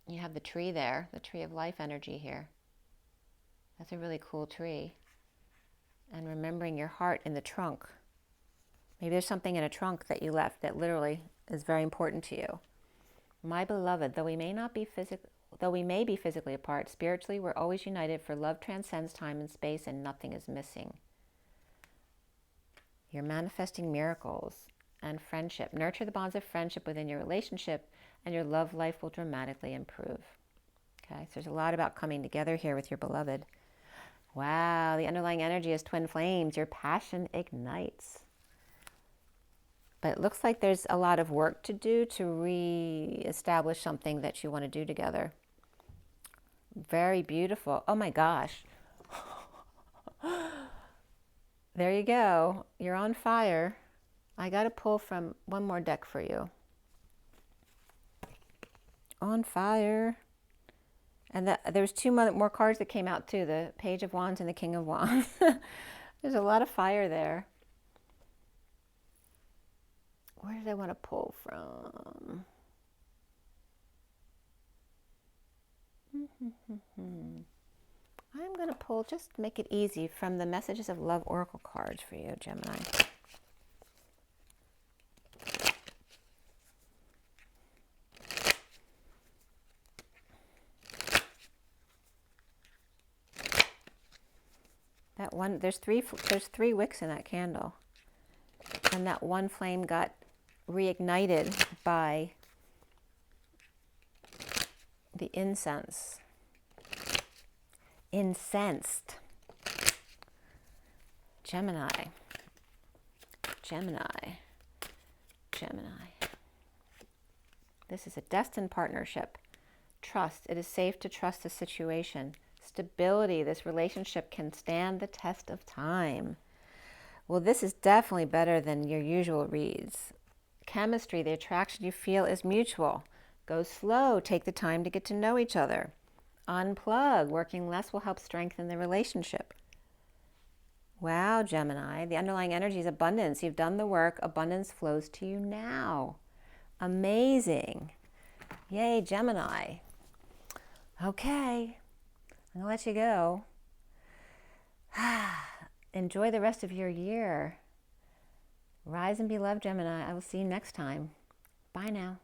You have the tree there, the tree of life energy here. That's a really cool tree. And remembering your heart in the trunk. Maybe there's something in a trunk that you left that literally is very important to you. My beloved, though we may be physically apart, spiritually we're always united, for love transcends time and space and nothing is missing. You're manifesting miracles and friendship. Nurture the bonds of friendship within your relationship and your love life will dramatically improve. Okay, so there's a lot about coming together here with your beloved. Wow, the underlying energy is twin flames. Your passion ignites. But it looks like there's a lot of work to do to re-establish something that you want to do together. Very beautiful. Oh my gosh. There you go. You're on fire. I got to pull from one more deck for you. On fire. And there's two more cards that came out too, the Page of Wands and the King of Wands. There's a lot of fire there. Where did I want to pull from? I'm going to pull, just make it easy, from the Messages of Love Oracle cards for you, Gemini. That one, there's three wicks in that candle. And that one flame got reignited by the incense. Incensed. Gemini. Gemini. Gemini. This is a destined partnership. Trust. It is safe to trust the situation. Stability. This relationship can stand the test of time. Well, this is definitely better than your usual reads. Chemistry. The attraction you feel is mutual. Go slow. Take the time to get to know each other. Unplug. Working less will help strengthen the relationship. Wow, Gemini. The underlying energy is abundance. You've done the work. Abundance flows to you now. Amazing. Yay, Gemini. Okay. I'm going to let you go. Enjoy the rest of your year. Rise and be loved, Gemini. I will see you next time. Bye now.